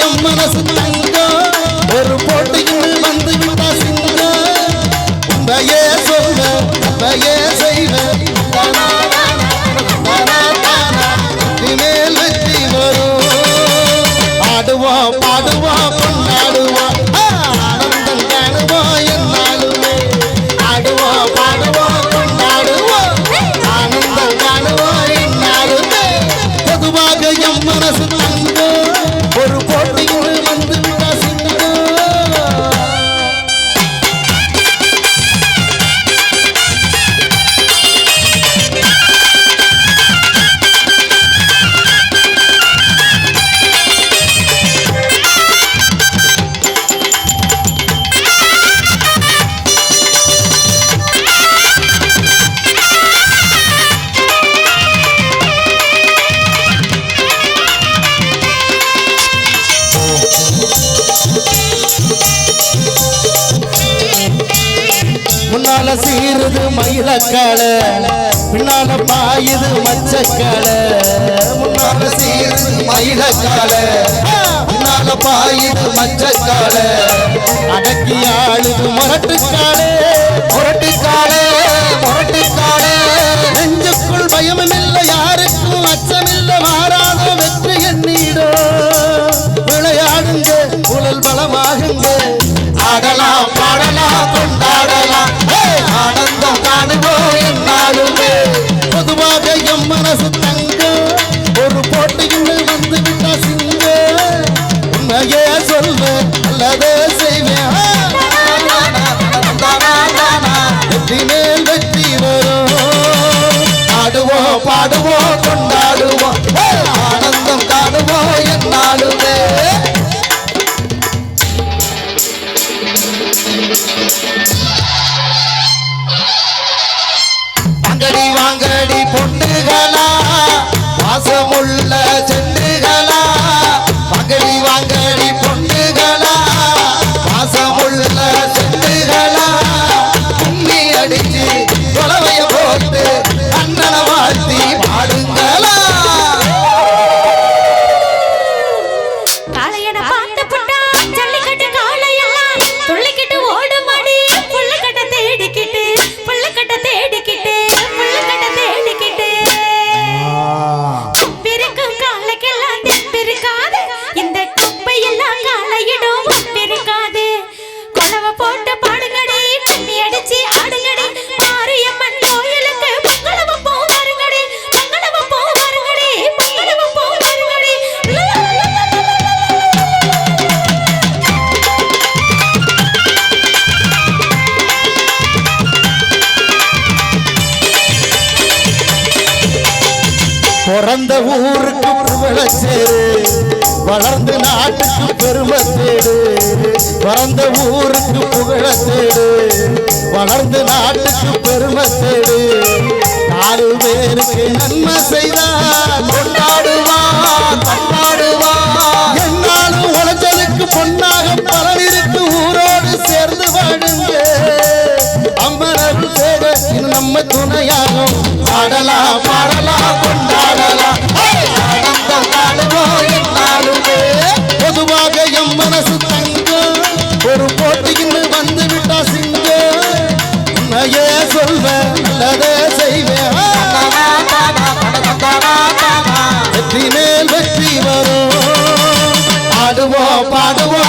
M மனசு தங்கம் ஒரு போட்டியில் வந்து விட்டா சிங்கம் உண்மையே சொல்ல உண்மையே செய்வ மேல் வெற்றி வரும் ஆடுவோம் பாடுவோம் கொண்டாடுவோம் ஆனந்தம் காணுவோம் என்னாலுமே ஆடுவோம் பாடுவோம் கொண்டாடுவோம் ஆனந்தம் காணுவோம் என்னாலுமே பொதுவாக எம் மனசு தங்கம் ஒரு போட்டியில் வந்து விட்டா சிங்கம் முன்னால சீருது மயிலக்கால பின்னால பாயுது மச்சக்கால முன்னால சீருது மயிலக்கால பின்னால பாயுது மச்சக்கால அடக்கி ஆளுது முரட்டுக்காலே முரட்டுக்காலே முரட்டுக்காலே நெஞ்சுக்குள் பயமும் இல்லை யாருக்கும் அச்சமில்லை மாறாத வெற்றி எண்ணிடோ விளையாடுங்க உடல் பலமாகுங்க ஆடலாம் பாடலாம் கொண்டாடலாம் ஆனந்தம் காணுவோம் என்னாலுமே பொதுவாக எம் மனசு தங்கம் ஒரு போட்டியில் வந்து விட்டா சிங்க உண்மையே சொல்வேன் அல்லதே செய்வேன் வெற்றி மேல் வெற்றி வரும் ஆடுவோம் பாடுவோம் கொண்டாடுவோம் ஆனந்தம் காணுவோம் என்னாலுமே வாங்கடி வாங்கடி பொண்ணுகளா வாசமுள்ள செண்டுகளா வாங்கடி வாங்கடி பொண்ணுகளா வாசமுள்ள செண்டுகளா கும்மி அடிச்சு தொலைவைய போட்டு அண்ணனை வாழ்த்தி பாடுங்களா பிறந்த ஊருக்கு புகழச்சேரு வளர்ந்து நாட்டுக்கு பெருமை தேடு பிறந்த ஊருக்கு புகழச்சேடு வளர்ந்து நாட்டுக்கு பெருமை தேடு 4 பேருக்கு நன்மை செய்தால் கொண்டாடுவான் கொண்டாடுவான் என்னாலும் உழைச்சதுக்கு பொன்னாக பலன் இருக்கு ஊரோடு சேர்ந்து வாழுங்க அம்மனரு சேக நம்ம துணையாகும் பாடலாம் பாடலாம் கொண்டாடலாம் ஆனந்தம் காணுவோம் என்னாலுமே பொதுவாக எம் மனசு தங்கம் ஒரு போட்டியில் வந்து விட்டா சிங்கம் உண்மையே சொல்வேன் நல்லதே செய்வேன் வெற்றி மேல் வெற்றி வரும் ஆடுவோம் பாடுவோம்